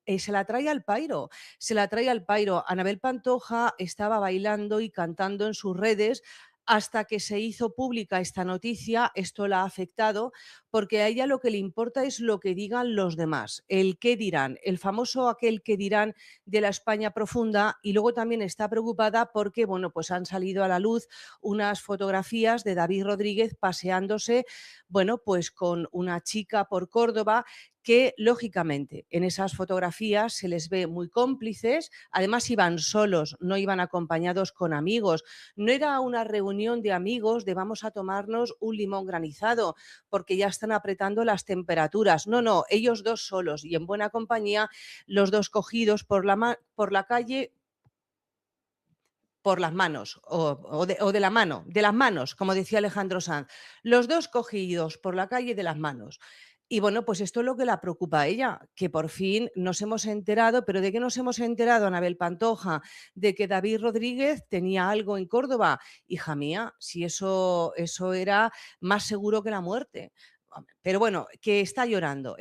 se la trae al pairo, se la trae al pairo. Anabel Pantoja estaba bailando y cantando en sus redes hasta que se hizo pública esta noticia. Esto la ha afectado porque a ella lo que le importa es lo que digan los demás, el qué dirán, el famoso aquel que dirán de la España profunda. Y luego también está preocupada porque, bueno, pues han salido a la luz unas fotografías de David Rodríguez paseándose, bueno, pues con una chica por Córdoba, que lógicamente en esas fotografías se les ve muy cómplices. Además iban solos, no iban acompañados con amigos, no era una reunión de amigos de vamos a tomarnos un limón granizado porque ya están apretando las temperaturas. No, no, ellos dos solos y en buena compañía, los dos cogidos por la calle, por las manos, o de la mano, de las manos, como decía Alejandro Sanz, los dos cogidos por la calle de las manos. Y bueno, pues esto es lo que la preocupa a ella, que por fin nos hemos enterado. ¿Pero de qué nos hemos enterado, Anabel Pantoja? De que David Rodríguez tenía algo en Córdoba. Hija mía, si eso era más seguro que la muerte. Pero bueno, que está llorando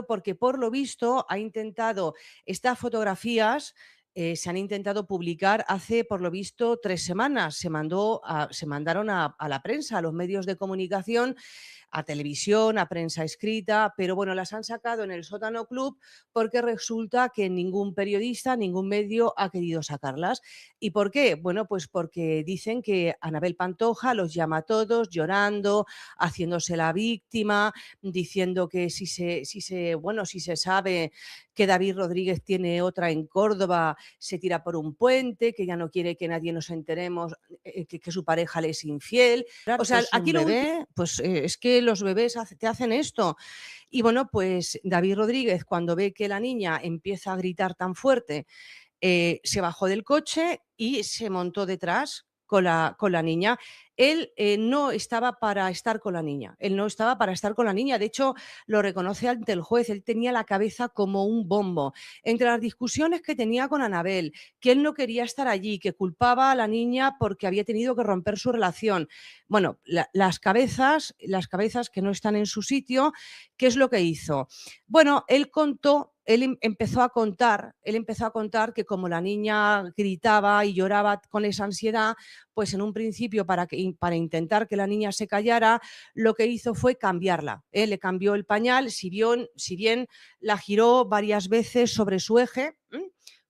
porque por lo visto ha intentado estas fotografías, se han intentado publicar hace, por lo visto, 3 semanas. Se mandaron a la prensa, a los medios de comunicación, a televisión, a prensa escrita, pero bueno, las han sacado en el Sótano Club porque resulta que ningún periodista, ningún medio ha querido sacarlas. ¿Y por qué? Bueno, pues porque dicen que Anabel Pantoja los llama a todos llorando, haciéndose la víctima, diciendo que si se sabe que David Rodríguez tiene otra en Córdoba, se tira por un puente, que ya no quiere que nadie nos enteremos, que su pareja le es infiel. O sea, Pues un aquí lo último, bebé, pues es que los bebés te hacen esto. Y bueno, pues David Rodríguez, cuando ve que la niña empieza a gritar tan fuerte, se bajó del coche y se montó detrás con la niña. Él no estaba para estar con la niña, él no estaba para estar con la niña. De hecho, lo reconoce ante el juez, él tenía la cabeza como un bombo. Entre las discusiones que tenía con Anabel, que él no quería estar allí, que culpaba a la niña porque había tenido que romper su relación. Bueno, las cabezas que no están en su sitio. ¿Qué es lo que hizo? Bueno, él empezó a contar que como la niña gritaba y lloraba con esa ansiedad, pues en un principio para intentar que la niña se callara, lo que hizo fue cambiarla. Le cambió el pañal, si bien la giró varias veces sobre su eje,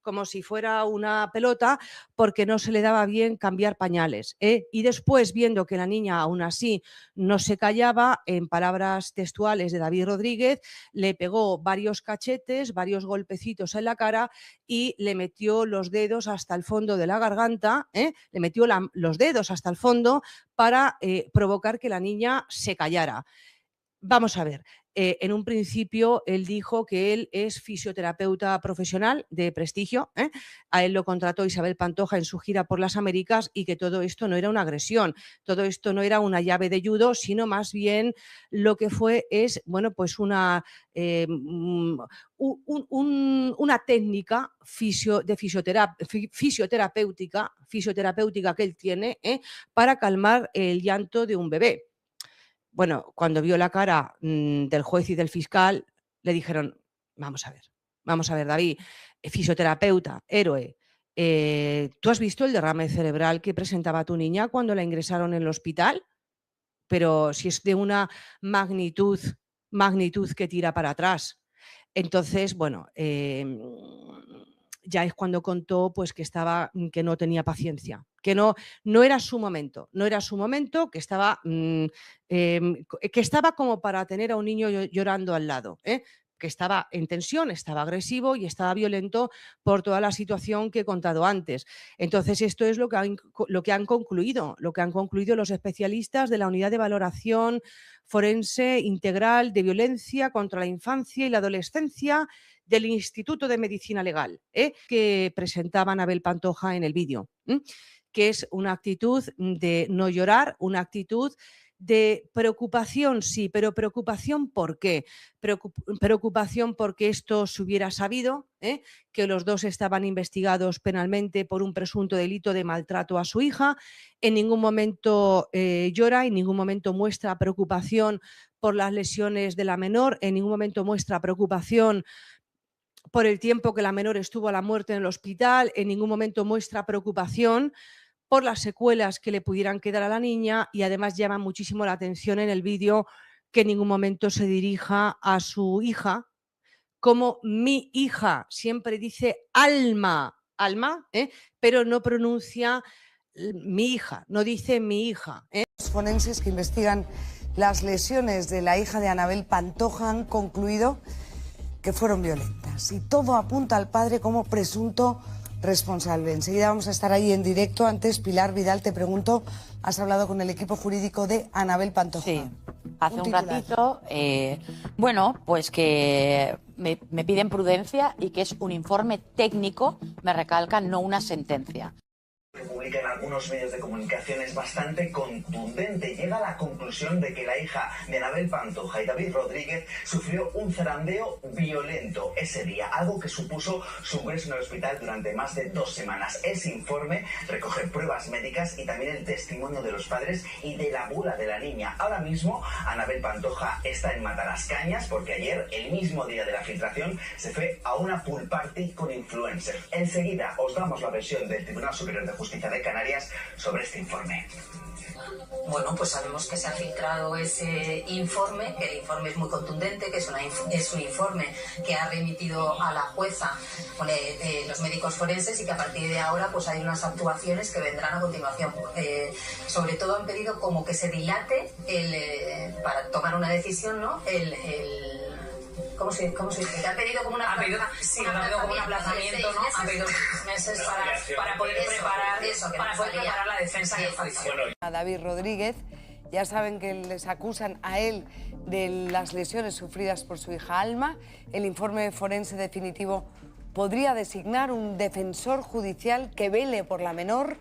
como si fuera una pelota, porque no se le daba bien cambiar pañales. Y después, viendo que la niña aún así no se callaba, en palabras textuales de David Rodríguez, le pegó varios cachetes, varios golpecitos en la cara y le metió los dedos hasta el fondo de la garganta, le metió los dedos hasta el fondo para provocar que la niña se callara. Vamos a ver, en un principio él dijo que él es fisioterapeuta profesional de prestigio, ¿eh? A él lo contrató Isabel Pantoja en su gira por las Américas y que todo esto no era una agresión, todo esto no era una llave de judo, sino más bien lo que fue es, bueno, pues una técnica fisioterapéutica que él tiene, para calmar el llanto de un bebé. Bueno, cuando vio la cara del juez y del fiscal, le dijeron, vamos a ver, David, fisioterapeuta, héroe, ¿tú has visto el derrame cerebral que presentaba tu niña cuando la ingresaron en el hospital? Pero si es de una magnitud, magnitud que tira para atrás. Entonces, bueno, ya es cuando contó pues que no tenía paciencia, que no era su momento, no era su momento, que estaba como para tener a un niño llorando al lado, que estaba en tensión, estaba agresivo y estaba violento por toda la situación que he contado antes. Entonces, esto es lo que han concluido los especialistas de la Unidad de Valoración Forense Integral de Violencia contra la Infancia y la Adolescencia del Instituto de Medicina Legal, que presentaba Anabel Pantoja en el vídeo, que es una actitud de no llorar, una actitud de preocupación, sí, pero preocupación ¿por qué? Preocupación porque esto se hubiera sabido, que los dos estaban investigados penalmente por un presunto delito de maltrato a su hija. En ningún momento llora, en ningún momento muestra preocupación por las lesiones de la menor, en ningún momento muestra preocupación por el tiempo que la menor estuvo a la muerte en el hospital, en ningún momento muestra preocupación por las secuelas que le pudieran quedar a la niña, y además llama muchísimo la atención en el vídeo que en ningún momento se dirija a su hija como mi hija. Siempre dice Alma, Alma, pero no pronuncia mi hija, no dice mi hija. Los forenses que investigan las lesiones de la hija de Anabel Pantoja han concluido que fueron violentas y todo apunta al padre como presunto responsable. Enseguida vamos a estar ahí en directo. Antes, Pilar Vidal, te pregunto, ¿has hablado con el equipo jurídico de Anabel Pantoja? Sí, hace un ratito. Bueno, pues que me piden prudencia y que es un informe técnico, me recalcan, no una sentencia. Que publica en algunos medios de comunicación es bastante contundente. Llega a la conclusión de que la hija de Anabel Pantoja y David Rodríguez sufrió un zarandeo violento ese día, algo que supuso su ingreso en el hospital durante más de 2 semanas. Ese informe recoge pruebas médicas y también el testimonio de los padres y de la abuela de la niña. Ahora mismo Anabel Pantoja está en Matalascañas porque ayer, el mismo día de la filtración, se fue a una pool party con influencers. Enseguida os damos la versión del Tribunal Superior de Justicia de Canarias sobre este informe. Bueno, pues sabemos que se ha filtrado ese informe, que el informe es muy contundente, que es un informe que ha remitido a la jueza los médicos forenses y que a partir de ahora pues hay unas actuaciones que vendrán a continuación. Sobre todo han pedido como que se dilate para tomar una decisión, ¿no? ¿Cómo se dice? Ha pedido como un aplazamiento, ¿no? Ha pedido 6 meses para poder preparar eso, para poder preparar la defensa del juicio. A David Rodríguez, ya saben que les acusan a él de las lesiones sufridas por su hija Alma. El informe forense definitivo podría designar un defensor judicial que vele por la menor.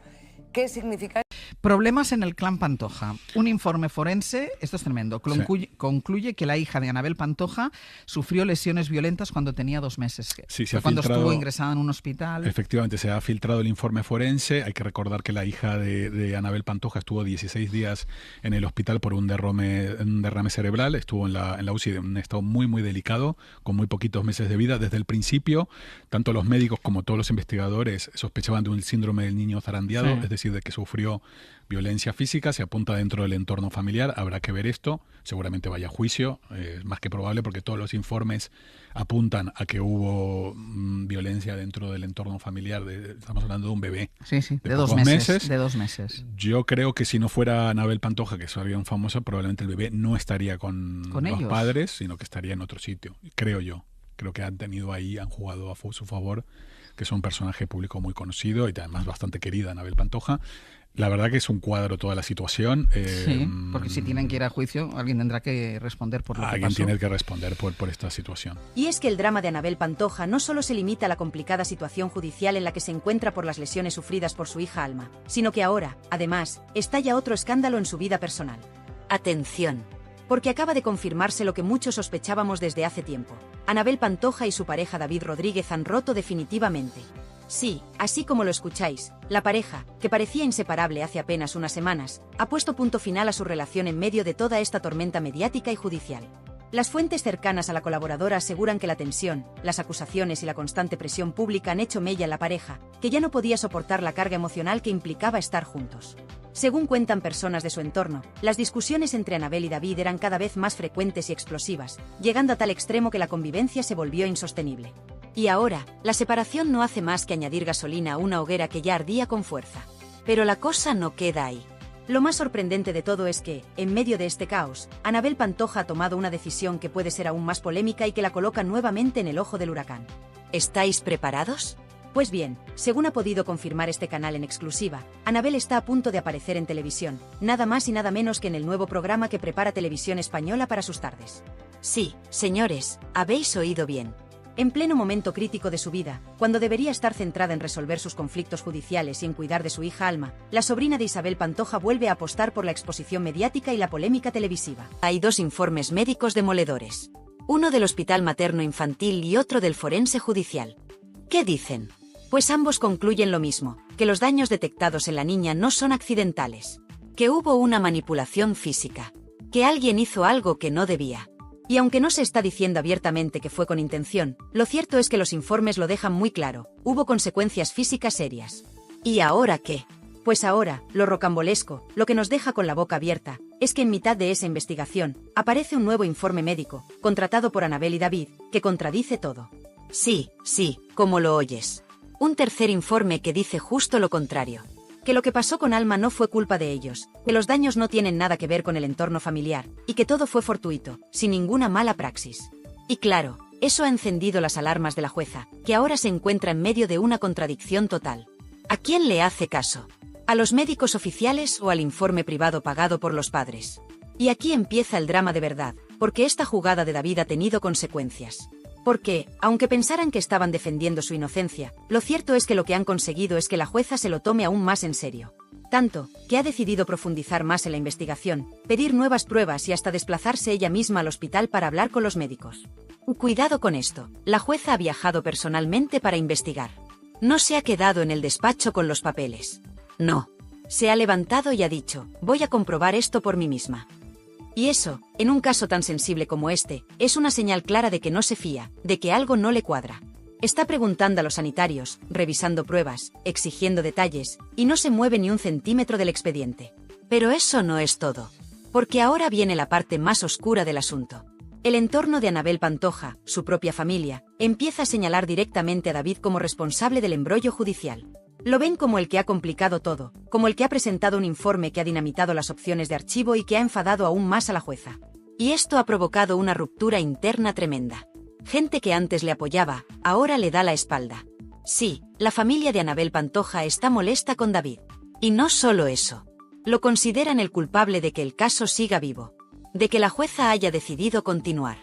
¿Qué significa? Problemas en el clan Pantoja. Un informe forense, esto es tremendo, concluye que la hija de Anabel Pantoja sufrió lesiones violentas cuando tenía 2 meses. Sí, se ha cuando filtrado, estuvo ingresada en un hospital. Efectivamente, se ha filtrado el informe forense. Hay que recordar que la hija de Anabel Pantoja estuvo 16 días en el hospital por un derrame cerebral. Estuvo en la UCI en un estado muy, muy delicado, con muy poquitos meses de vida. Desde el principio, tanto los médicos como todos los investigadores sospechaban de un síndrome del niño zarandeado, es decir, de que sufrió violencia física. Se apunta dentro del entorno familiar. Habrá que ver esto. Seguramente vaya a juicio. Es más que probable porque todos los informes apuntan a que hubo violencia dentro del entorno familiar. Estamos hablando de un bebé. Sí, de 2 meses. De 2 meses. Yo creo que si no fuera Anabel Pantoja, que es alguien famosa, probablemente el bebé no estaría con los padres, sino que estaría en otro sitio. Creo yo. Creo que han jugado a su favor, que es un personaje público muy conocido y además bastante querida, Anabel Pantoja. La verdad que es un cuadro toda la situación. Sí, porque si tienen que ir a juicio, alguien tendrá que responder por lo que pasó. Alguien tiene que responder por esta situación. Y es que el drama de Anabel Pantoja no solo se limita a la complicada situación judicial en la que se encuentra por las lesiones sufridas por su hija Alma, sino que ahora, además, estalla otro escándalo en su vida personal. Atención, porque acaba de confirmarse lo que muchos sospechábamos desde hace tiempo. Anabel Pantoja y su pareja David Rodríguez han roto definitivamente. Sí, así como lo escucháis, la pareja, que parecía inseparable hace apenas unas semanas, ha puesto punto final a su relación en medio de toda esta tormenta mediática y judicial. Las fuentes cercanas a la colaboradora aseguran que la tensión, las acusaciones y la constante presión pública han hecho mella en la pareja, que ya no podía soportar la carga emocional que implicaba estar juntos. Según cuentan personas de su entorno, las discusiones entre Anabel y David eran cada vez más frecuentes y explosivas, llegando a tal extremo que la convivencia se volvió insostenible. Y ahora, la separación no hace más que añadir gasolina a una hoguera que ya ardía con fuerza. Pero la cosa no queda ahí. Lo más sorprendente de todo es que, en medio de este caos, Anabel Pantoja ha tomado una decisión que puede ser aún más polémica y que la coloca nuevamente en el ojo del huracán. ¿Estáis preparados? Pues bien, según ha podido confirmar este canal en exclusiva, Anabel está a punto de aparecer en televisión, nada más y nada menos que en el nuevo programa que prepara Televisión Española para sus tardes. Sí, señores, habéis oído bien. En pleno momento crítico de su vida, cuando debería estar centrada en resolver sus conflictos judiciales y en cuidar de su hija Alma, la sobrina de Isabel Pantoja vuelve a apostar por la exposición mediática y la polémica televisiva. Hay 2 informes médicos demoledores. Uno del Hospital Materno Infantil y otro del Forense Judicial. ¿Qué dicen? Pues ambos concluyen lo mismo, que los daños detectados en la niña no son accidentales, que hubo una manipulación física, que alguien hizo algo que no debía. Y aunque no se está diciendo abiertamente que fue con intención, lo cierto es que los informes lo dejan muy claro, hubo consecuencias físicas serias. ¿Y ahora qué? Pues ahora, lo rocambolesco, lo que nos deja con la boca abierta, es que en mitad de esa investigación, aparece un nuevo informe médico, contratado por Annabel y David, que contradice todo. Sí, como lo oyes. Un tercer informe que dice justo lo contrario. Que lo que pasó con Alma no fue culpa de ellos, que los daños no tienen nada que ver con el entorno familiar, y que todo fue fortuito, sin ninguna mala praxis. Y claro, eso ha encendido las alarmas de la jueza, que ahora se encuentra en medio de una contradicción total. ¿A quién le hace caso? ¿A los médicos oficiales o al informe privado pagado por los padres? Y aquí empieza el drama de verdad, porque esta jugada de David ha tenido consecuencias. Porque, aunque pensaran que estaban defendiendo su inocencia, lo cierto es que lo que han conseguido es que la jueza se lo tome aún más en serio. Tanto, que ha decidido profundizar más en la investigación, pedir nuevas pruebas y hasta desplazarse ella misma al hospital para hablar con los médicos. Cuidado con esto, la jueza ha viajado personalmente para investigar. No se ha quedado en el despacho con los papeles. No. Se ha levantado y ha dicho, voy a comprobar esto por mí misma. Y eso, en un caso tan sensible como este, es una señal clara de que no se fía, de que algo no le cuadra. Está preguntando a los sanitarios, revisando pruebas, exigiendo detalles, y no se mueve ni un centímetro del expediente. Pero eso no es todo. Porque ahora viene la parte más oscura del asunto. El entorno de Annabel Pantoja, su propia familia, empieza a señalar directamente a David como responsable del embrollo judicial. Lo ven como el que ha complicado todo, como el que ha presentado un informe que ha dinamitado las opciones de archivo y que ha enfadado aún más a la jueza. Y esto ha provocado una ruptura interna tremenda. Gente que antes le apoyaba, ahora le da la espalda. Sí, la familia de Annabel Pantoja está molesta con David. Y no solo eso. Lo consideran el culpable de que el caso siga vivo. De que la jueza haya decidido continuar.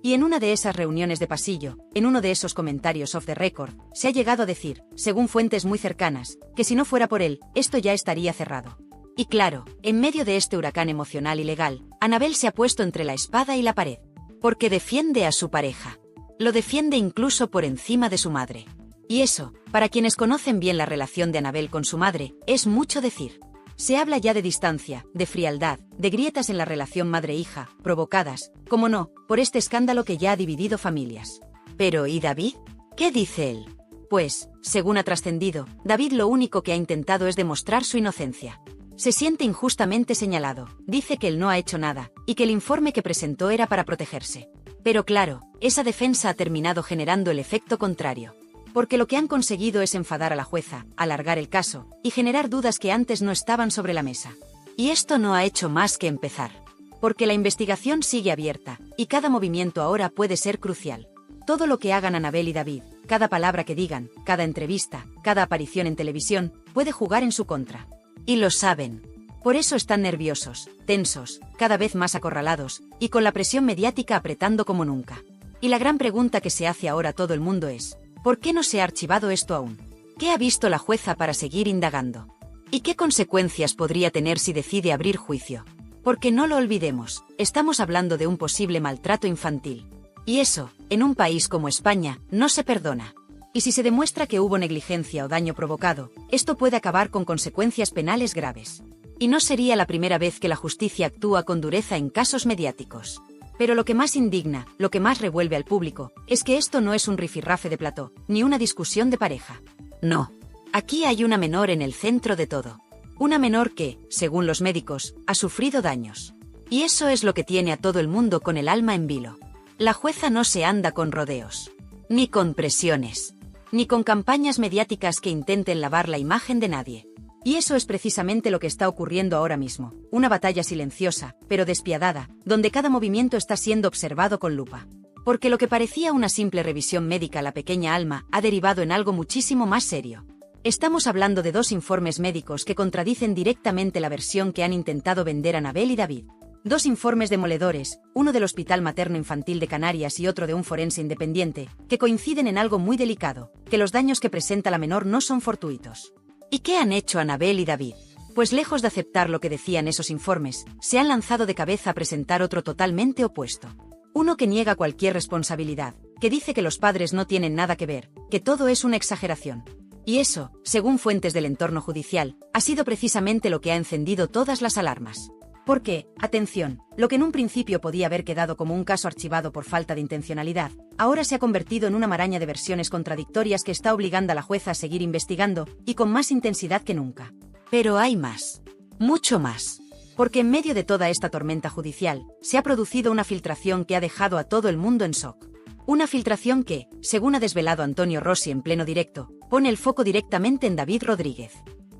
Y en una de esas reuniones de pasillo, en uno de esos comentarios off the record, se ha llegado a decir, según fuentes muy cercanas, que si no fuera por él, esto ya estaría cerrado. Y claro, en medio de este huracán emocional y legal, Annabel se ha puesto entre la espada y la pared. Porque defiende a su pareja. Lo defiende incluso por encima de su madre. Y eso, para quienes conocen bien la relación de Annabel con su madre, es mucho decir. Se habla ya de distancia, de frialdad, de grietas en la relación madre-hija, provocadas, como no, por este escándalo que ya ha dividido familias. Pero ¿y David? ¿Qué dice él? Pues, según ha trascendido, David lo único que ha intentado es demostrar su inocencia. Se siente injustamente señalado, dice que él no ha hecho nada, y que el informe que presentó era para protegerse. Pero claro, esa defensa ha terminado generando el efecto contrario. Porque lo que han conseguido es enfadar a la jueza, alargar el caso, y generar dudas que antes no estaban sobre la mesa. Y esto no ha hecho más que empezar. Porque la investigación sigue abierta, y cada movimiento ahora puede ser crucial. Todo lo que hagan Annabel y David, cada palabra que digan, cada entrevista, cada aparición en televisión, puede jugar en su contra. Y lo saben. Por eso están nerviosos, tensos, cada vez más acorralados, y con la presión mediática apretando como nunca. Y la gran pregunta que se hace ahora todo el mundo es, ¿por qué no se ha archivado esto aún? ¿Qué ha visto la jueza para seguir indagando? ¿Y qué consecuencias podría tener si decide abrir juicio? Porque no lo olvidemos, estamos hablando de un posible maltrato infantil. Y eso, en un país como España, no se perdona. Y si se demuestra que hubo negligencia o daño provocado, esto puede acabar con consecuencias penales graves. Y no sería la primera vez que la justicia actúa con dureza en casos mediáticos. Pero lo que más indigna, lo que más revuelve al público, es que esto no es un rifirrafe de plató, ni una discusión de pareja. No. Aquí hay una menor en el centro de todo. Una menor que, según los médicos, ha sufrido daños. Y eso es lo que tiene a todo el mundo con el alma en vilo. La jueza no se anda con rodeos. Ni con presiones. Ni con campañas mediáticas que intenten lavar la imagen de nadie. Y eso es precisamente lo que está ocurriendo ahora mismo, una batalla silenciosa, pero despiadada, donde cada movimiento está siendo observado con lupa. Porque lo que parecía una simple revisión médica a la pequeña Alma ha derivado en algo muchísimo más serio. Estamos hablando de 2 informes médicos que contradicen directamente la versión que han intentado vender Annabel y David. 2 informes demoledores, uno del Hospital Materno Infantil de Canarias y otro de un forense independiente, que coinciden en algo muy delicado, que los daños que presenta la menor no son fortuitos. ¿Y qué han hecho Annabel y David? Pues lejos de aceptar lo que decían esos informes, se han lanzado de cabeza a presentar otro totalmente opuesto. Uno que niega cualquier responsabilidad, que dice que los padres no tienen nada que ver, que todo es una exageración. Y eso, según fuentes del entorno judicial, ha sido precisamente lo que ha encendido todas las alarmas. Porque, atención, lo que en un principio podía haber quedado como un caso archivado por falta de intencionalidad, ahora se ha convertido en una maraña de versiones contradictorias que está obligando a la jueza a seguir investigando, y con más intensidad que nunca. Pero hay más. Mucho más. Porque en medio de toda esta tormenta judicial, se ha producido una filtración que ha dejado a todo el mundo en shock. Una filtración que, según ha desvelado Antonio Rossi en pleno directo, pone el foco directamente en David Rodríguez.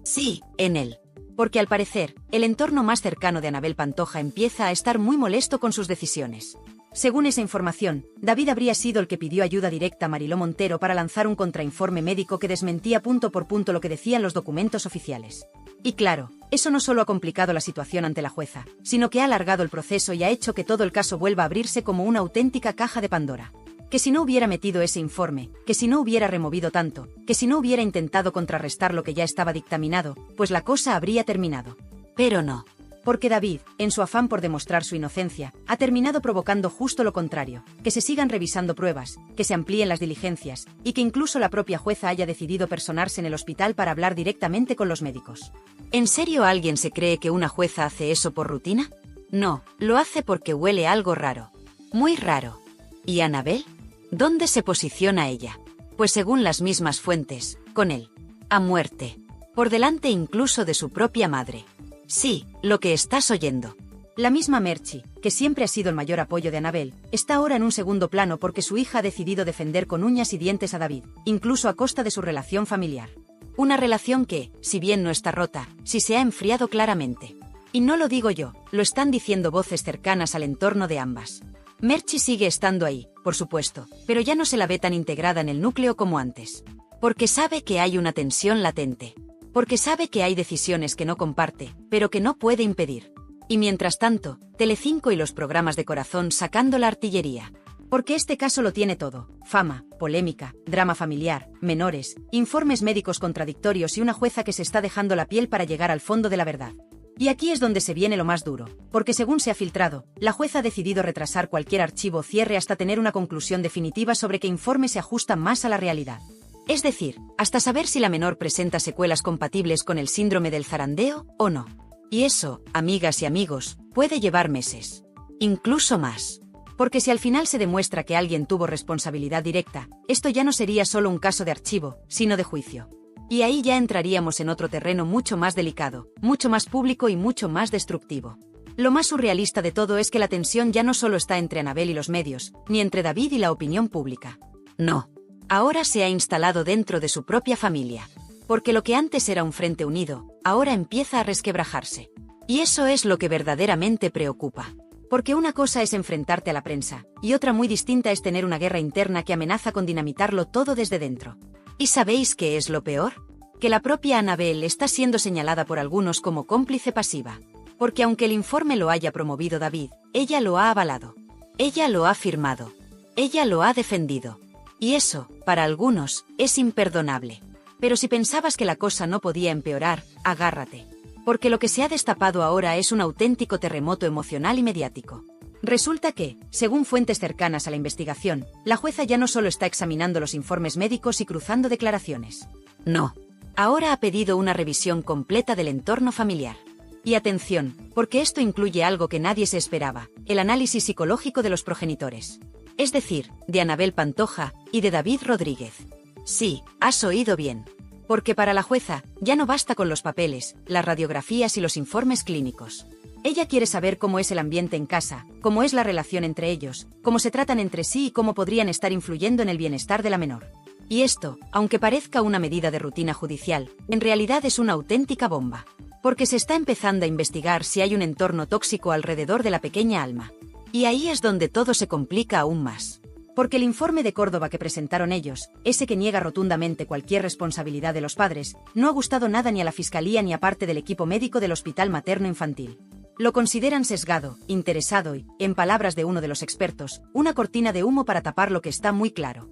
Sí, en él. Porque al parecer, el entorno más cercano de Anabel Pantoja empieza a estar muy molesto con sus decisiones. Según esa información, David habría sido el que pidió ayuda directa a Mariló Montero para lanzar un contrainforme médico que desmentía punto por punto lo que decían los documentos oficiales. Y claro, eso no solo ha complicado la situación ante la jueza, sino que ha alargado el proceso y ha hecho que todo el caso vuelva a abrirse como una auténtica caja de Pandora. Que si no hubiera metido ese informe, que si no hubiera removido tanto, que si no hubiera intentado contrarrestar lo que ya estaba dictaminado, pues la cosa habría terminado. Pero no. Porque David, en su afán por demostrar su inocencia, ha terminado provocando justo lo contrario, que se sigan revisando pruebas, que se amplíen las diligencias, y que incluso la propia jueza haya decidido personarse en el hospital para hablar directamente con los médicos. ¿En serio alguien se cree que una jueza hace eso por rutina? No, lo hace porque huele algo raro. Muy raro. ¿Y Anabel? ¿Dónde se posiciona ella? Pues según las mismas fuentes, con él. A muerte. Por delante incluso de su propia madre. Sí, lo que estás oyendo. La misma Merchi, que siempre ha sido el mayor apoyo de Anabel, está ahora en un segundo plano porque su hija ha decidido defender con uñas y dientes a David, incluso a costa de su relación familiar. Una relación que, si bien no está rota, sí se ha enfriado claramente. Y no lo digo yo, lo están diciendo voces cercanas al entorno de ambas. Merchi sigue estando ahí, por supuesto, pero ya no se la ve tan integrada en el núcleo como antes. Porque sabe que hay una tensión latente. Porque sabe que hay decisiones que no comparte, pero que no puede impedir. Y mientras tanto, Telecinco y los programas de corazón sacando la artillería. Porque este caso lo tiene todo: fama, polémica, drama familiar, menores, informes médicos contradictorios y una jueza que se está dejando la piel para llegar al fondo de la verdad. Y aquí es donde se viene lo más duro, porque según se ha filtrado, la jueza ha decidido retrasar cualquier archivo o cierre hasta tener una conclusión definitiva sobre qué informe se ajusta más a la realidad. Es decir, hasta saber si la menor presenta secuelas compatibles con el síndrome del zarandeo o no. Y eso, amigas y amigos, puede llevar meses. Incluso más. Porque si al final se demuestra que alguien tuvo responsabilidad directa, esto ya no sería solo un caso de archivo, sino de juicio. Y ahí ya entraríamos en otro terreno mucho más delicado, mucho más público y mucho más destructivo. Lo más surrealista de todo es que la tensión ya no solo está entre Anabel y los medios, ni entre David y la opinión pública. No. Ahora se ha instalado dentro de su propia familia. Porque lo que antes era un frente unido, ahora empieza a resquebrajarse. Y eso es lo que verdaderamente preocupa. Porque una cosa es enfrentarte a la prensa, y otra muy distinta es tener una guerra interna que amenaza con dinamitarlo todo desde dentro. ¿Y sabéis qué es lo peor? Que la propia Anabel está siendo señalada por algunos como cómplice pasiva. Porque aunque el informe lo haya promovido David, ella lo ha avalado. Ella lo ha firmado. Ella lo ha defendido. Y eso, para algunos, es imperdonable. Pero si pensabas que la cosa no podía empeorar, agárrate. Porque lo que se ha destapado ahora es un auténtico terremoto emocional y mediático. Resulta que, según fuentes cercanas a la investigación, la jueza ya no solo está examinando los informes médicos y cruzando declaraciones. No. Ahora ha pedido una revisión completa del entorno familiar. Y atención, porque esto incluye algo que nadie se esperaba: el análisis psicológico de los progenitores. Es decir, de Anabel Pantoja y de David Rodríguez. Sí, has oído bien. Porque para la jueza, ya no basta con los papeles, las radiografías y los informes clínicos. Ella quiere saber cómo es el ambiente en casa, cómo es la relación entre ellos, cómo se tratan entre sí y cómo podrían estar influyendo en el bienestar de la menor. Y esto, aunque parezca una medida de rutina judicial, en realidad es una auténtica bomba. Porque se está empezando a investigar si hay un entorno tóxico alrededor de la pequeña Alma. Y ahí es donde todo se complica aún más. Porque el informe de Córdoba que presentaron ellos, ese que niega rotundamente cualquier responsabilidad de los padres, no ha gustado nada ni a la Fiscalía ni a parte del equipo médico del Hospital Materno-Infantil. Lo consideran sesgado, interesado y, en palabras de uno de los expertos, una cortina de humo para tapar lo que está muy claro.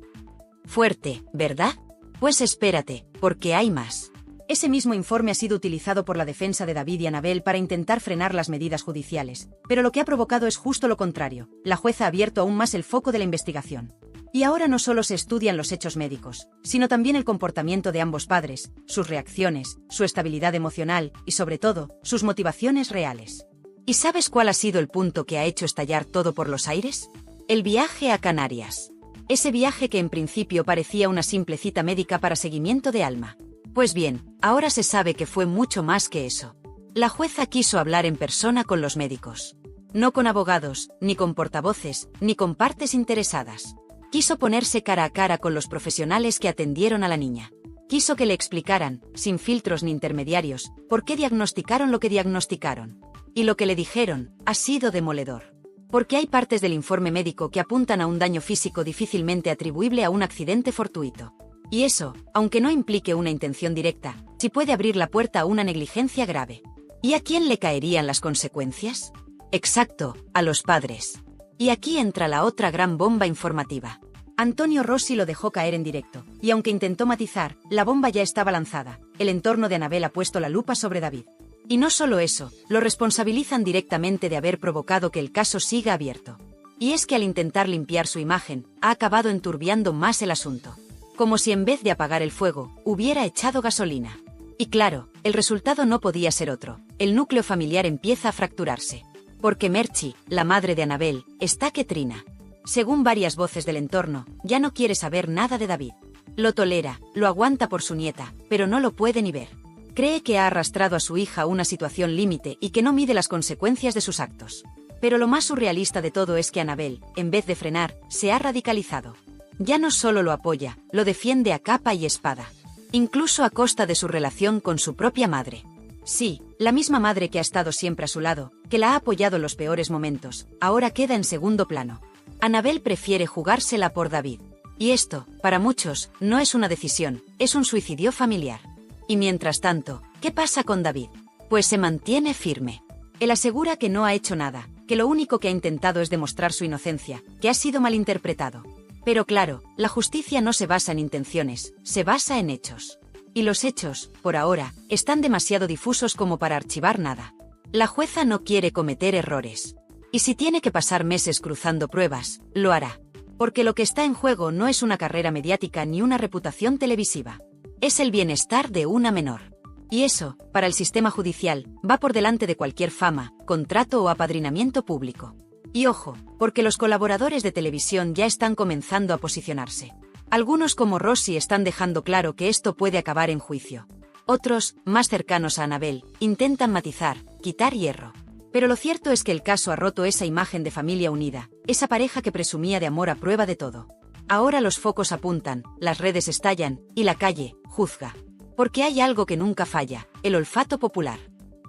Fuerte, ¿verdad? Pues espérate, porque hay más. Ese mismo informe ha sido utilizado por la defensa de David y Anabel para intentar frenar las medidas judiciales, pero lo que ha provocado es justo lo contrario: la jueza ha abierto aún más el foco de la investigación. Y ahora no solo se estudian los hechos médicos, sino también el comportamiento de ambos padres, sus reacciones, su estabilidad emocional y, sobre todo, sus motivaciones reales. ¿Y sabes cuál ha sido el punto que ha hecho estallar todo por los aires? El viaje a Canarias. Ese viaje que en principio parecía una simple cita médica para seguimiento de Alma. Pues bien, ahora se sabe que fue mucho más que eso. La jueza quiso hablar en persona con los médicos. No con abogados, ni con portavoces, ni con partes interesadas. Quiso ponerse cara a cara con los profesionales que atendieron a la niña. Quiso que le explicaran, sin filtros ni intermediarios, por qué diagnosticaron lo que diagnosticaron. Y lo que le dijeron ha sido demoledor. Porque hay partes del informe médico que apuntan a un daño físico difícilmente atribuible a un accidente fortuito. Y eso, aunque no implique una intención directa, sí puede abrir la puerta a una negligencia grave. ¿Y a quién le caerían las consecuencias? Exacto, a los padres. Y aquí entra la otra gran bomba informativa. Antonio Rossi lo dejó caer en directo, y aunque intentó matizar, la bomba ya estaba lanzada. El entorno de Anabel ha puesto la lupa sobre David. Y no solo eso, lo responsabilizan directamente de haber provocado que el caso siga abierto. Y es que al intentar limpiar su imagen, ha acabado enturbiando más el asunto. Como si en vez de apagar el fuego, hubiera echado gasolina. Y claro, el resultado no podía ser otro. El núcleo familiar empieza a fracturarse. Porque Merchi, la madre de Anabel, está que trina. Según varias voces del entorno, ya no quiere saber nada de David. Lo tolera, lo aguanta por su nieta, pero no lo puede ni ver. Cree que ha arrastrado a su hija a una situación límite y que no mide las consecuencias de sus actos. Pero lo más surrealista de todo es que Anabel, en vez de frenar, se ha radicalizado. Ya no solo lo apoya, lo defiende a capa y espada. Incluso a costa de su relación con su propia madre. Sí, la misma madre que ha estado siempre a su lado, que la ha apoyado en los peores momentos, ahora queda en segundo plano. Anabel prefiere jugársela por David. Y esto, para muchos, no es una decisión, es un suicidio familiar. Y mientras tanto, ¿qué pasa con David? Pues se mantiene firme. Él asegura que no ha hecho nada, que lo único que ha intentado es demostrar su inocencia, que ha sido malinterpretado. Pero claro, la justicia no se basa en intenciones, se basa en hechos. Y los hechos, por ahora, están demasiado difusos como para archivar nada. La jueza no quiere cometer errores. Y si tiene que pasar meses cruzando pruebas, lo hará. Porque lo que está en juego no es una carrera mediática ni una reputación televisiva. Es el bienestar de una menor. Y eso, para el sistema judicial, va por delante de cualquier fama, contrato o apadrinamiento público. Y ojo, porque los colaboradores de televisión ya están comenzando a posicionarse. Algunos como Rossi están dejando claro que esto puede acabar en juicio. Otros, más cercanos a Anabel, intentan matizar, quitar hierro. Pero lo cierto es que el caso ha roto esa imagen de familia unida, esa pareja que presumía de amor a prueba de todo. Ahora los focos apuntan, las redes estallan, y la calle juzga. Porque hay algo que nunca falla, el olfato popular.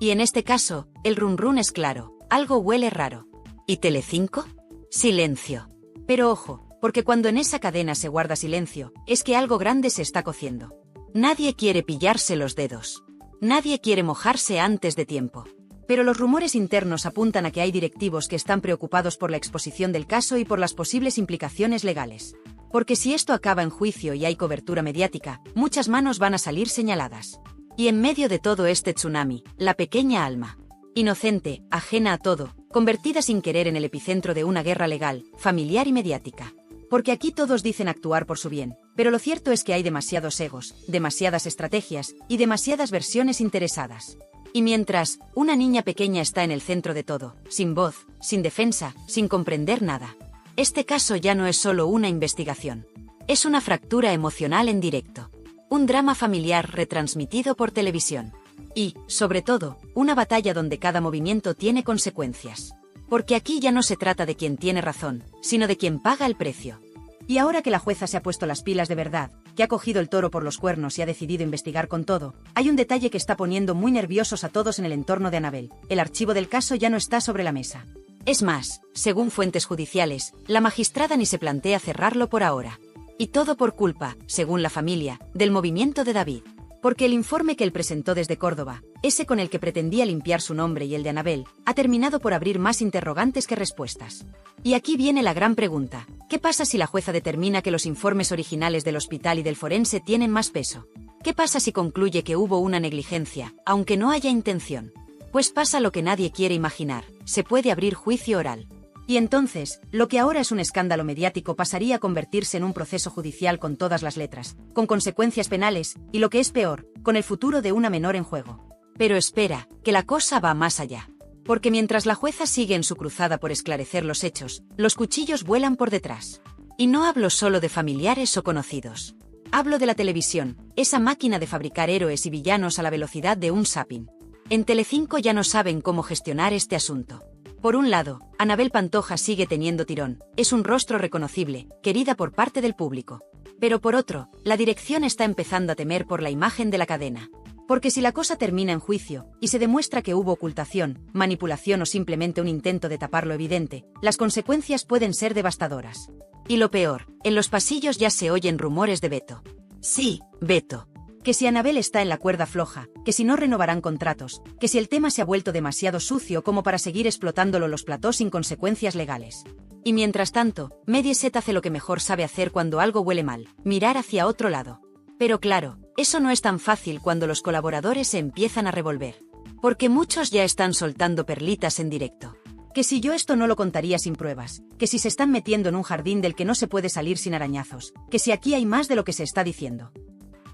Y en este caso, el run run es claro, algo huele raro. ¿Y Telecinco? Silencio. Pero ojo, porque cuando en esa cadena se guarda silencio, es que algo grande se está cociendo. Nadie quiere pillarse los dedos. Nadie quiere mojarse antes de tiempo. Pero los rumores internos apuntan a que hay directivos que están preocupados por la exposición del caso y por las posibles implicaciones legales. Porque si esto acaba en juicio y hay cobertura mediática, muchas manos van a salir señaladas. Y en medio de todo este tsunami, la pequeña Alma, inocente, ajena a todo, convertida sin querer en el epicentro de una guerra legal, familiar y mediática. Porque aquí todos dicen actuar por su bien, pero lo cierto es que hay demasiados egos, demasiadas estrategias y demasiadas versiones interesadas. Y mientras, una niña pequeña está en el centro de todo, sin voz, sin defensa, sin comprender nada. Este caso ya no es solo una investigación. Es una fractura emocional en directo. Un drama familiar retransmitido por televisión. Y, sobre todo, una batalla donde cada movimiento tiene consecuencias. Porque aquí ya no se trata de quien tiene razón, sino de quien paga el precio. Y ahora que la jueza se ha puesto las pilas de verdad, que ha cogido el toro por los cuernos y ha decidido investigar con todo, hay un detalle que está poniendo muy nerviosos a todos en el entorno de Anabel. El archivo del caso ya no está sobre la mesa. Es más, según fuentes judiciales, la magistrada ni se plantea cerrarlo por ahora. Y todo por culpa, según la familia, del movimiento de David. Porque el informe que él presentó desde Córdoba, ese con el que pretendía limpiar su nombre y el de Anabel, ha terminado por abrir más interrogantes que respuestas. Y aquí viene la gran pregunta: ¿qué pasa si la jueza determina que los informes originales del hospital y del forense tienen más peso? ¿Qué pasa si concluye que hubo una negligencia, aunque no haya intención? Pues pasa lo que nadie quiere imaginar: se puede abrir juicio oral. Y entonces, lo que ahora es un escándalo mediático pasaría a convertirse en un proceso judicial con todas las letras, con consecuencias penales, y lo que es peor, con el futuro de una menor en juego. Pero espera, que la cosa va más allá. Porque mientras la jueza sigue en su cruzada por esclarecer los hechos, los cuchillos vuelan por detrás. Y no hablo solo de familiares o conocidos. Hablo de la televisión, esa máquina de fabricar héroes y villanos a la velocidad de un zapping. En Telecinco ya no saben cómo gestionar este asunto. Por un lado, Anabel Pantoja sigue teniendo tirón, es un rostro reconocible, querida por parte del público. Pero por otro, la dirección está empezando a temer por la imagen de la cadena. Porque si la cosa termina en juicio, y se demuestra que hubo ocultación, manipulación o simplemente un intento de tapar lo evidente, las consecuencias pueden ser devastadoras. Y lo peor, en los pasillos ya se oyen rumores de veto. Sí, veto. Que si Anabel está en la cuerda floja, que si no renovarán contratos, que si el tema se ha vuelto demasiado sucio como para seguir explotándolo los platós sin consecuencias legales. Y mientras tanto, Mediaset hace lo que mejor sabe hacer cuando algo huele mal, mirar hacia otro lado. Pero claro, eso no es tan fácil cuando los colaboradores se empiezan a revolver. Porque muchos ya están soltando perlitas en directo. Que si yo esto no lo contaría sin pruebas, que si se están metiendo en un jardín del que no se puede salir sin arañazos, que si aquí hay más de lo que se está diciendo.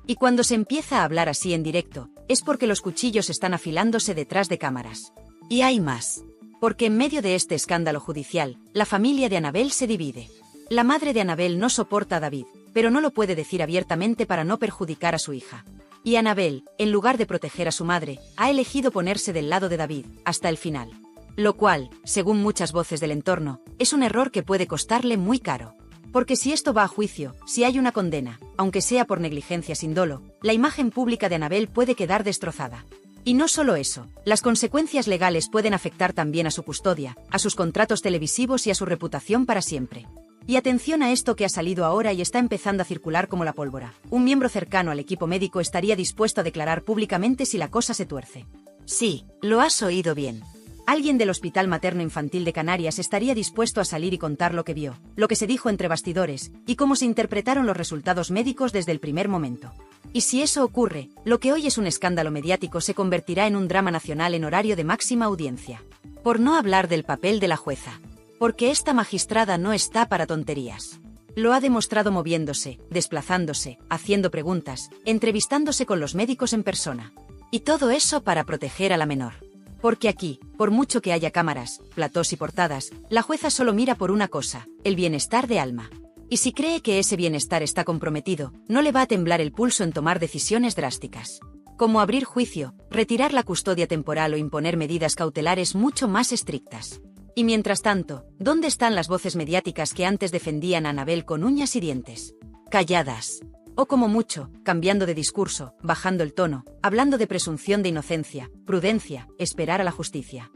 Y cuando se empieza a hablar así en directo, es porque los cuchillos están afilándose detrás de cámaras. Y hay más. Porque en medio de este escándalo judicial, la familia de Anabel se divide. La madre de Anabel no soporta a David, pero no lo puede decir abiertamente para no perjudicar a su hija. Y Anabel, en lugar de proteger a su madre, ha elegido ponerse del lado de David, hasta el final. Lo cual, según muchas voces del entorno, es un error que puede costarle muy caro. Porque si esto va a juicio, si hay una condena, aunque sea por negligencia sin dolo, la imagen pública de Anabel puede quedar destrozada. Y no solo eso, las consecuencias legales pueden afectar también a su custodia, a sus contratos televisivos y a su reputación para siempre. Y atención a esto que ha salido ahora y está empezando a circular como la pólvora. Un miembro cercano al equipo médico estaría dispuesto a declarar públicamente si la cosa se tuerce. Sí, lo has oído bien. Alguien del Hospital Materno Infantil de Canarias estaría dispuesto a salir y contar lo que vio, lo que se dijo entre bastidores, y cómo se interpretaron los resultados médicos desde el primer momento. Y si eso ocurre, lo que hoy es un escándalo mediático se convertirá en un drama nacional en horario de máxima audiencia. Por no hablar del papel de la jueza. Porque esta magistrada no está para tonterías. Lo ha demostrado moviéndose, desplazándose, haciendo preguntas, entrevistándose con los médicos en persona. Y todo eso para proteger a la menor. Porque aquí, por mucho que haya cámaras, platós y portadas, la jueza solo mira por una cosa, el bienestar de Alma. Y si cree que ese bienestar está comprometido, no le va a temblar el pulso en tomar decisiones drásticas. Como abrir juicio, retirar la custodia temporal o imponer medidas cautelares mucho más estrictas. Y mientras tanto, ¿dónde están las voces mediáticas que antes defendían a Anabel con uñas y dientes? Calladas. O como mucho, cambiando de discurso, bajando el tono, hablando de presunción de inocencia, prudencia, esperar a la justicia.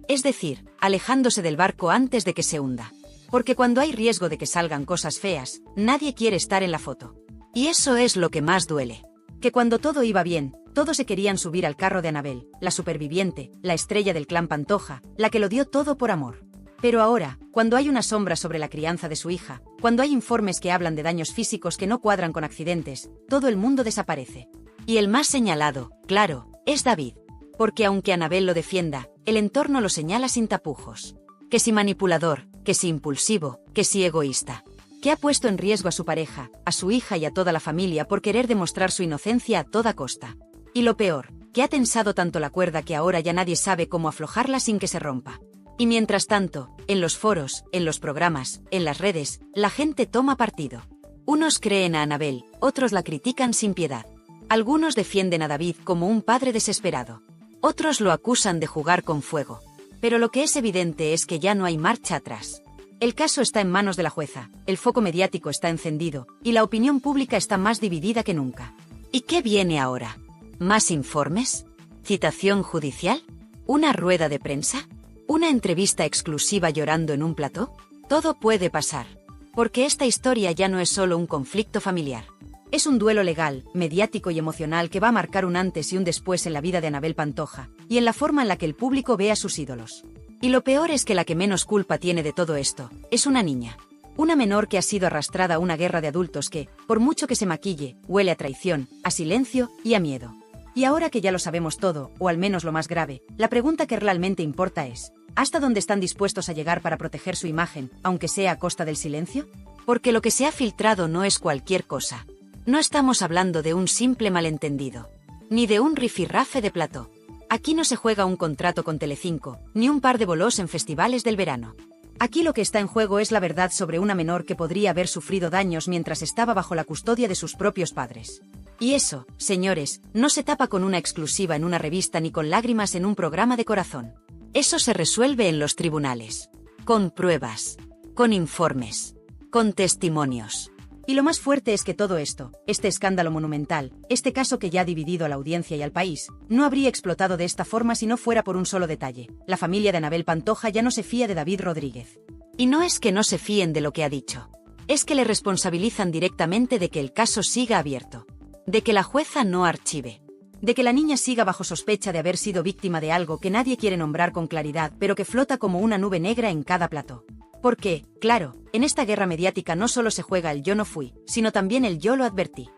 Es decir, alejándose del barco antes de que se hunda. Porque cuando hay riesgo de que salgan cosas feas, nadie quiere estar en la foto. Y eso es lo que más duele. Que cuando todo iba bien, todos se querían subir al carro de Anabel, la superviviente, la estrella del clan Pantoja, la que lo dio todo por amor. Pero ahora, cuando hay una sombra sobre la crianza de su hija, cuando hay informes que hablan de daños físicos que no cuadran con accidentes, todo el mundo desaparece. Y el más señalado, claro, es David. Porque aunque Anabel lo defienda, el entorno lo señala sin tapujos. Que si manipulador, que si impulsivo, que si egoísta. Que ha puesto en riesgo a su pareja, a su hija y a toda la familia por querer demostrar su inocencia a toda costa. Y lo peor, que ha tensado tanto la cuerda que ahora ya nadie sabe cómo aflojarla sin que se rompa. Y mientras tanto, en los foros, en los programas, en las redes, la gente toma partido. Unos creen a Anabel, otros la critican sin piedad. Algunos defienden a David como un padre desesperado. Otros lo acusan de jugar con fuego. Pero lo que es evidente es que ya no hay marcha atrás. El caso está en manos de la jueza, el foco mediático está encendido, y la opinión pública está más dividida que nunca. ¿Y qué viene ahora? ¿Más informes? ¿Citación judicial? ¿Una rueda de prensa? ¿Una entrevista exclusiva llorando en un plató? Todo puede pasar. Porque esta historia ya no es solo un conflicto familiar. Es un duelo legal, mediático y emocional que va a marcar un antes y un después en la vida de Anabel Pantoja, y en la forma en la que el público ve a sus ídolos. Y lo peor es que la que menos culpa tiene de todo esto, es una niña. Una menor que ha sido arrastrada a una guerra de adultos que, por mucho que se maquille, huele a traición, a silencio y a miedo. Y ahora que ya lo sabemos todo, o al menos lo más grave, la pregunta que realmente importa es, ¿hasta dónde están dispuestos a llegar para proteger su imagen, aunque sea a costa del silencio? Porque lo que se ha filtrado no es cualquier cosa. No estamos hablando de un simple malentendido, ni de un rifirrafe de plató. Aquí no se juega un contrato con Telecinco, ni un par de bolos en festivales del verano. Aquí lo que está en juego es la verdad sobre una menor que podría haber sufrido daños mientras estaba bajo la custodia de sus propios padres. Y eso, señores, no se tapa con una exclusiva en una revista ni con lágrimas en un programa de corazón. Eso se resuelve en los tribunales. Con pruebas. Con informes. Con testimonios. Y lo más fuerte es que todo esto, este escándalo monumental, este caso que ya ha dividido a la audiencia y al país, no habría explotado de esta forma si no fuera por un solo detalle. La familia de Anabel Pantoja ya no se fía de David Rodríguez. Y no es que no se fíen de lo que ha dicho. Es que le responsabilizan directamente de que el caso siga abierto. De que la jueza no archive. De que la niña siga bajo sospecha de haber sido víctima de algo que nadie quiere nombrar con claridad, pero que flota como una nube negra en cada plató. Porque, claro, en esta guerra mediática no solo se juega el yo no fui, sino también el yo lo advertí.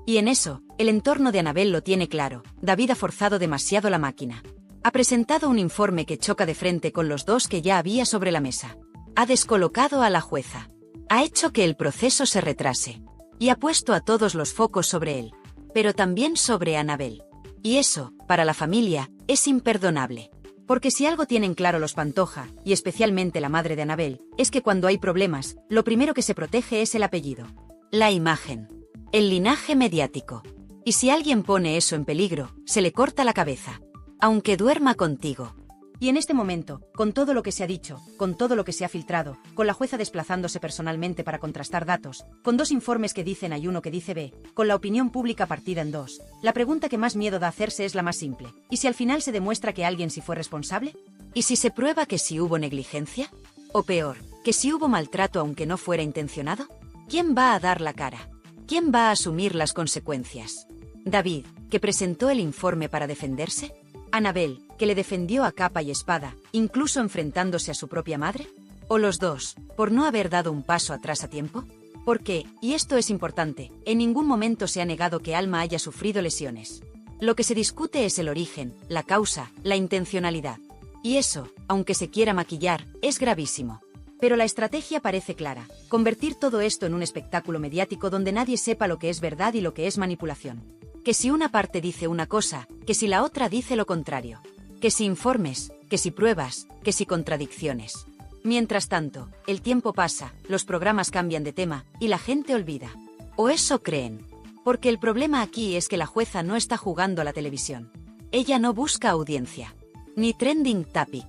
Y en eso, el entorno de Anabel lo tiene claro. David ha forzado demasiado la máquina. Ha presentado un informe que choca de frente con los dos que ya había sobre la mesa. Ha descolocado a la jueza. Ha hecho que el proceso se retrase. Y ha puesto a todos los focos sobre él. Pero también sobre Anabel. Y eso, para la familia, es imperdonable. Porque si algo tienen claro los Pantoja, y especialmente la madre de Anabel, es que cuando hay problemas, lo primero que se protege es el apellido. La imagen. El linaje mediático. Y si alguien pone eso en peligro, se le corta la cabeza. Aunque duerma contigo. Y en este momento, con todo lo que se ha dicho, con todo lo que se ha filtrado, con la jueza desplazándose personalmente para contrastar datos, con 2 informes que dicen A y uno que dice B, con la opinión pública partida en 2, la pregunta que más miedo da hacerse es la más simple. ¿Y si al final se demuestra que alguien sí fue responsable? ¿Y si se prueba que sí hubo negligencia? O peor, que sí hubo maltrato aunque no fuera intencionado? ¿Quién va a dar la cara? ¿Quién va a asumir las consecuencias? ¿David, que presentó el informe para defenderse? ¿Anabel, que le defendió a capa y espada, incluso enfrentándose a su propia madre? ¿O los dos, por no haber dado un paso atrás a tiempo? Porque, y esto es importante, en ningún momento se ha negado que Alma haya sufrido lesiones. Lo que se discute es el origen, la causa, la intencionalidad. Y eso, aunque se quiera maquillar, es gravísimo. Pero la estrategia parece clara: convertir todo esto en un espectáculo mediático donde nadie sepa lo que es verdad y lo que es manipulación. Que si una parte dice una cosa, que si la otra dice lo contrario. Que si informes, que si pruebas, que si contradicciones. Mientras tanto, el tiempo pasa, los programas cambian de tema, y la gente olvida. O eso creen. Porque el problema aquí es que la jueza no está jugando a la televisión. Ella no busca audiencia. Ni trending topic.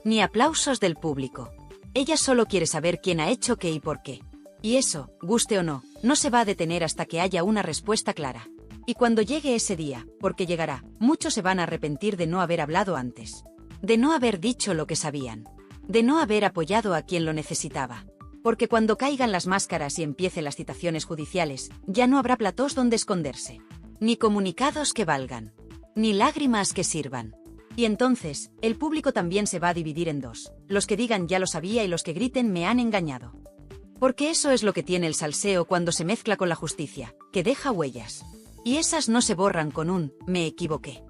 Ni aplausos del público. Ella solo quiere saber quién ha hecho qué y por qué. Y eso, guste o no, no se va a detener hasta que haya una respuesta clara. Y cuando llegue ese día, porque llegará, muchos se van a arrepentir de no haber hablado antes. De no haber dicho lo que sabían. De no haber apoyado a quien lo necesitaba. Porque cuando caigan las máscaras y empiecen las citaciones judiciales, ya no habrá platós donde esconderse. Ni comunicados que valgan. Ni lágrimas que sirvan. Y entonces, el público también se va a dividir en 2. Los que digan ya lo sabía y los que griten me han engañado. Porque eso es lo que tiene el salseo cuando se mezcla con la justicia, que deja huellas. Y esas no se borran con un «me equivoqué».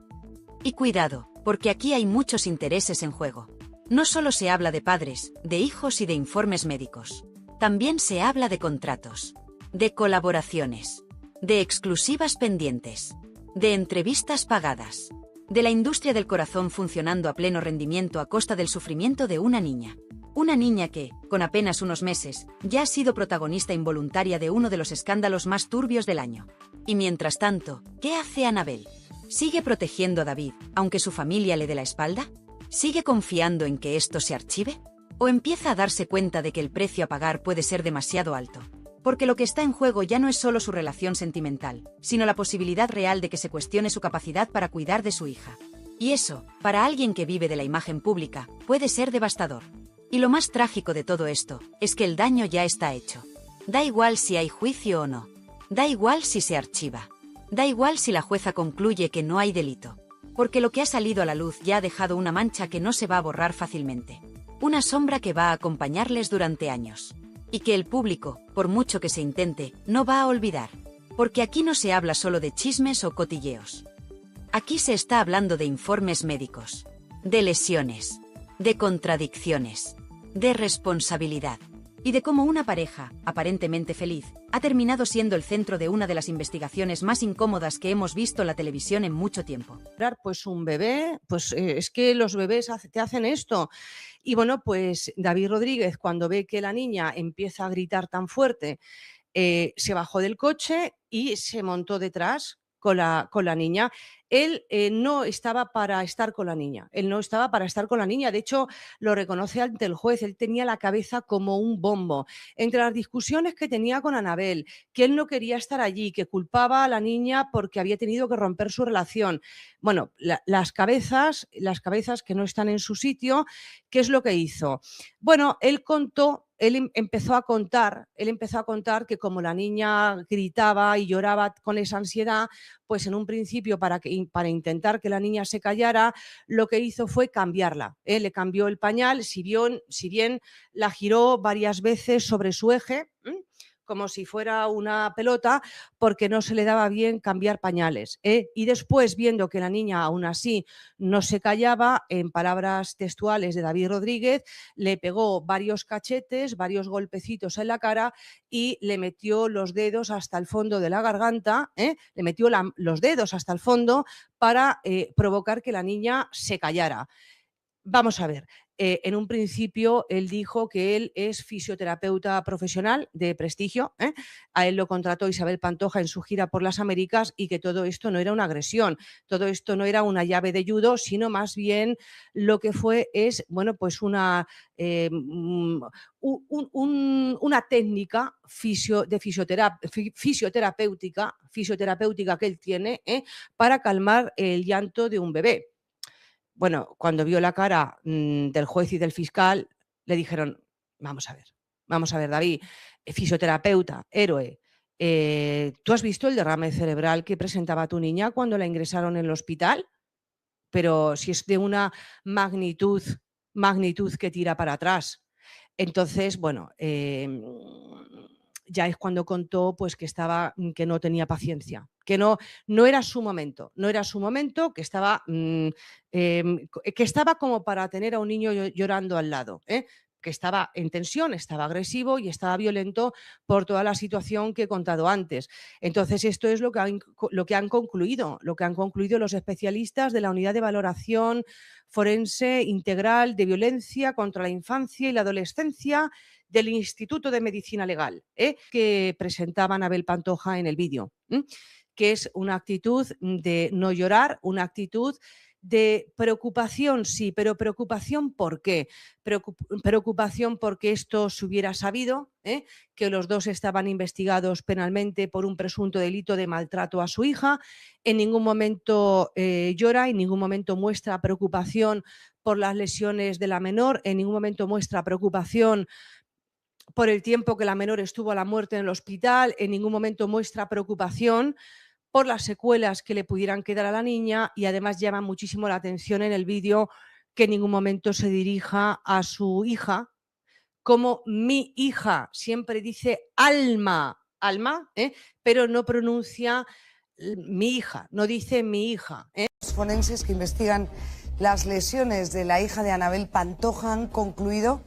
Y cuidado, porque aquí hay muchos intereses en juego. No solo se habla de padres, de hijos y de informes médicos. También se habla de contratos, de colaboraciones, de exclusivas pendientes, de entrevistas pagadas, de la industria del corazón funcionando a pleno rendimiento a costa del sufrimiento de una niña. Una niña que, con apenas unos meses, ya ha sido protagonista involuntaria de uno de los escándalos más turbios del año. Y mientras tanto, ¿qué hace Anabel? ¿Sigue protegiendo a David, aunque su familia le dé la espalda? ¿Sigue confiando en que esto se archive? ¿O empieza a darse cuenta de que el precio a pagar puede ser demasiado alto? Porque lo que está en juego ya no es solo su relación sentimental, sino la posibilidad real de que se cuestione su capacidad para cuidar de su hija. Y eso, para alguien que vive de la imagen pública, puede ser devastador. Y lo más trágico de todo esto, es que el daño ya está hecho. Da igual si hay juicio o no. Da igual si se archiva. Da igual si la jueza concluye que no hay delito. Porque lo que ha salido a la luz ya ha dejado una mancha que no se va a borrar fácilmente. Una sombra que va a acompañarles durante años. Y que el público, por mucho que se intente, no va a olvidar. Porque aquí no se habla solo de chismes o cotilleos. Aquí se está hablando de informes médicos. De lesiones. De contradicciones. De responsabilidad. y de cómo una pareja, aparentemente feliz, ha terminado siendo el centro de una de las investigaciones más incómodas que hemos visto en la televisión en mucho tiempo. Pues un bebé, pues es que los bebés te hacen esto. Y bueno, pues David Rodríguez, cuando ve que la niña empieza a gritar tan fuerte, se bajó del coche y se montó detrás con la niña. Él no estaba para estar con la niña, de hecho lo reconoce ante el juez, él tenía la cabeza como un bombo. Entre las discusiones que tenía con Anabel, que él no quería estar allí, que culpaba a la niña porque había tenido que romper su relación. Bueno, las cabezas que no están en su sitio, ¿qué es lo que hizo? Bueno, él empezó a contar que como la niña gritaba y lloraba con esa ansiedad, pues en un principio para intentar que la niña se callara, lo que hizo fue cambiarla. Le cambió el pañal, si bien la giró varias veces sobre su eje, como si fuera una pelota, porque no se le daba bien cambiar pañales. Y después, viendo que la niña aún así no se callaba, en palabras textuales de David Rodríguez, le pegó varios cachetes, varios golpecitos en la cara y le metió los dedos hasta el fondo de la garganta, le metió los dedos hasta el fondo para provocar que la niña se callara. Vamos a ver, en un principio él dijo que él es fisioterapeuta profesional de prestigio, a él lo contrató Isabel Pantoja en su gira por las Américas y que todo esto no era una agresión, todo esto no era una llave de judo, sino más bien lo que es pues una técnica fisioterapéutica que él tiene para calmar el llanto de un bebé. Bueno, cuando vio la cara del juez y del fiscal, le dijeron, vamos a ver, David, fisioterapeuta, héroe, ¿tú has visto el derrame cerebral que presentaba tu niña cuando la ingresaron en el hospital? Pero si es de una magnitud que tira para atrás. Entonces, bueno, ya es cuando contó pues que no tenía paciencia, que no era su momento, que estaba como para tener a un niño llorando al lado, que estaba en tensión, estaba agresivo y estaba violento por toda la situación que he contado antes. Entonces, esto es lo que han concluido los especialistas de la Unidad de Valoración Forense Integral de Violencia contra la Infancia y la Adolescencia del Instituto de Medicina Legal, que presentaba Anabel Pantoja en el vídeo, que es una actitud de no llorar, una actitud de preocupación, sí, pero preocupación ¿por qué? Preocupación porque esto se hubiera sabido, que los dos estaban investigados penalmente por un presunto delito de maltrato a su hija. En ningún momento llora, en ningún momento muestra preocupación por las lesiones de la menor, en ningún momento muestra preocupación por el tiempo que la menor estuvo a la muerte en el hospital, en ningún momento muestra preocupación por las secuelas que le pudieran quedar a la niña y además llama muchísimo la atención en el vídeo que en ningún momento se dirija a su hija como mi hija, siempre dice Alma, pero no pronuncia mi hija, no dice mi hija. Los forenses que investigan las lesiones de la hija de Anabel Pantoja han concluido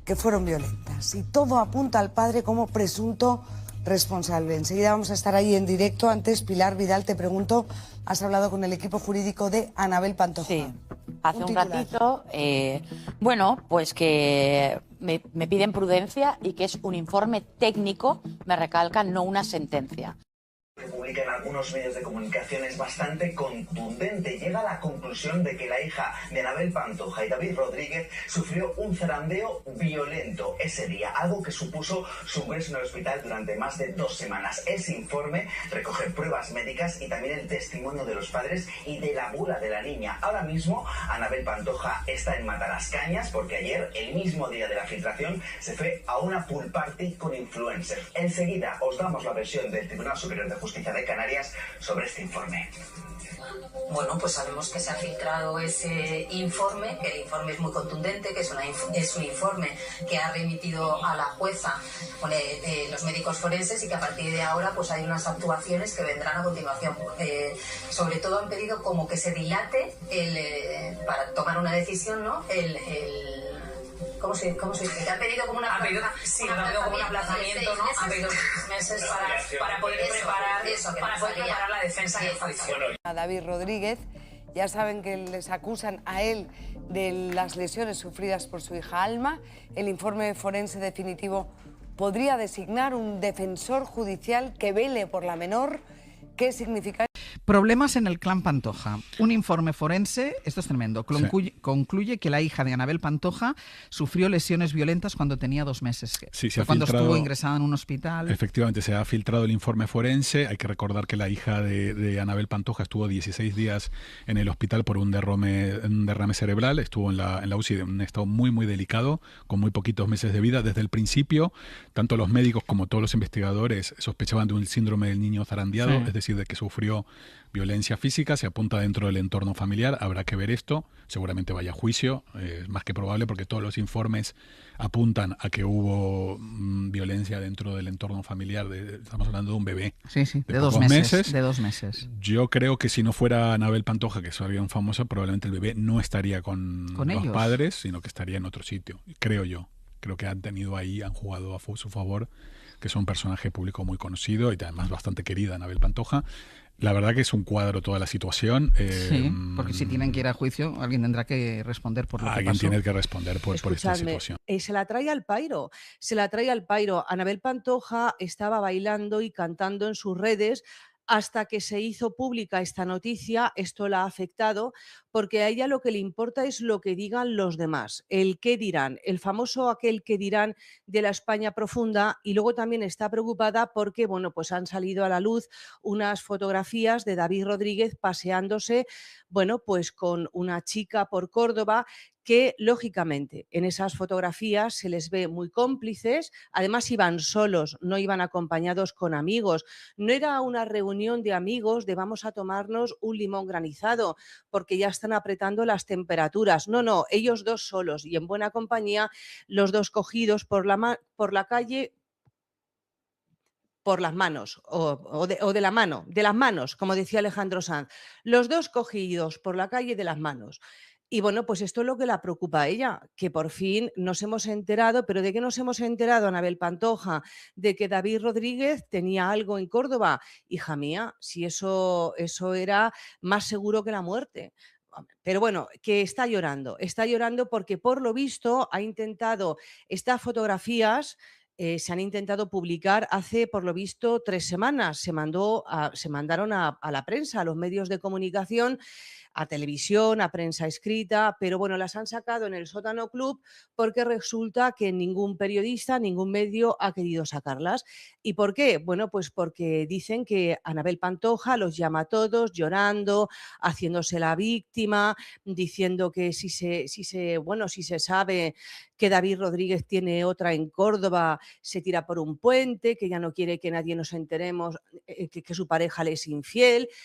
que fueron violentas y todo apunta al padre como presunto responsable. Enseguida vamos a estar ahí en directo. Antes, Pilar Vidal, te pregunto, ¿has hablado con el equipo jurídico de Anabel Pantoja? Sí, hace un ratito, pues que me piden prudencia y que es un informe técnico, me recalcan, no una sentencia. Que publica en algunos medios de comunicación es bastante contundente. Llega a la conclusión de que la hija de Anabel Pantoja y David Rodríguez sufrió un zarandeo violento ese día, algo que supuso su ingreso en el hospital durante más de 2 semanas. Ese informe recoge pruebas médicas y también el testimonio de los padres y de la abuela de la niña. Ahora mismo Anabel Pantoja está en Matalascañas porque ayer, el mismo día de la filtración, se fue a una pool party con influencers. Enseguida os damos la versión del Tribunal Superior de Justicia de Canarias sobre este informe. Bueno, pues sabemos que se ha filtrado ese informe, que el informe es muy contundente, que es un informe que ha remitido a la jueza los médicos forenses y que a partir de ahora pues hay unas actuaciones que vendrán a continuación. Sobre todo han pedido como que se dilate para tomar una decisión, ¿no? ¿cómo se dice? Que ha pedido como una... Ha pedido como un aplazamiento, ¿no? Ha pedido 6 meses para poder preparar la defensa del juicio. A David Rodríguez, ya saben que les acusan a él de las lesiones sufridas por su hija Alma. El informe forense definitivo podría designar un defensor judicial que vele por la menor. ¿Qué significa? Problemas en el clan Pantoja. Un informe forense, esto es tremendo, concluye que la hija de Anabel Pantoja sufrió lesiones violentas cuando tenía 2 meses. Sí, se ha cuando filtrado, estuvo ingresada en un hospital. Efectivamente, se ha filtrado el informe forense. Hay que recordar que la hija de Anabel Pantoja estuvo 16 días en el hospital por un derrame cerebral. Estuvo en la UCI en un estado muy, muy delicado, con muy poquitos meses de vida. Desde el principio, tanto los médicos como todos los investigadores sospechaban de un síndrome del niño zarandeado, es decir, de que sufrió violencia física. Se apunta dentro del entorno familiar. Habrá que ver esto. Seguramente vaya a juicio. Es más que probable porque todos los informes apuntan a que hubo violencia dentro del entorno familiar. Estamos hablando de un bebé. Sí, de pocos 2 meses. De 2 meses. Yo creo que si no fuera Anabel Pantoja, que es alguien famosa, probablemente el bebé no estaría con los ellos, padres, sino que estaría en otro sitio. Creo yo. Creo que han jugado a su favor, que es un personaje público muy conocido y además bastante querida, Anabel Pantoja. La verdad que es un cuadro toda la situación. Sí, porque si tienen que ir a juicio, alguien tendrá que responder por lo que pasó. Alguien tiene que responder por esta situación. Se la trae al pairo, Anabel Pantoja estaba bailando y cantando en sus redes hasta que se hizo pública esta noticia. Esto la ha afectado porque a ella lo que le importa es lo que digan los demás, el qué dirán, el famoso aquel que dirán de la España profunda. Y luego también está preocupada porque, bueno, pues han salido a la luz unas fotografías de David Rodríguez paseándose, bueno, pues con una chica por Córdoba, que lógicamente en esas fotografías se les ve muy cómplices. Además iban solos, no iban acompañados con amigos. No era una reunión de amigos de vamos a tomarnos un limón granizado porque ya están apretando las temperaturas. No, ellos dos solos y en buena compañía, los dos cogidos por la calle, por las manos de las manos, como decía Alejandro Sanz, los dos cogidos por la calle de las manos. Y bueno, pues esto es lo que la preocupa a ella, que por fin nos hemos enterado. ¿Pero de qué nos hemos enterado, Anabel Pantoja? De que David Rodríguez tenía algo en Córdoba. Hija mía, si eso era más seguro que la muerte. Pero bueno, que está llorando porque por lo visto ha intentado estas fotografías. Se han intentado publicar hace, por lo visto, 3 semanas. Se mandaron a la prensa, a los medios de comunicación, a televisión, a prensa escrita, pero bueno, las han sacado en el Sótano Club porque resulta que ningún periodista, ningún medio ha querido sacarlas. ¿Y por qué? Bueno, pues porque dicen que Anabel Pantoja los llama a todos llorando, haciéndose la víctima, diciendo que si se sabe que David Rodríguez tiene otra en Córdoba, se tira por un puente, que ya no quiere que nadie nos enteremos que su pareja le es infiel.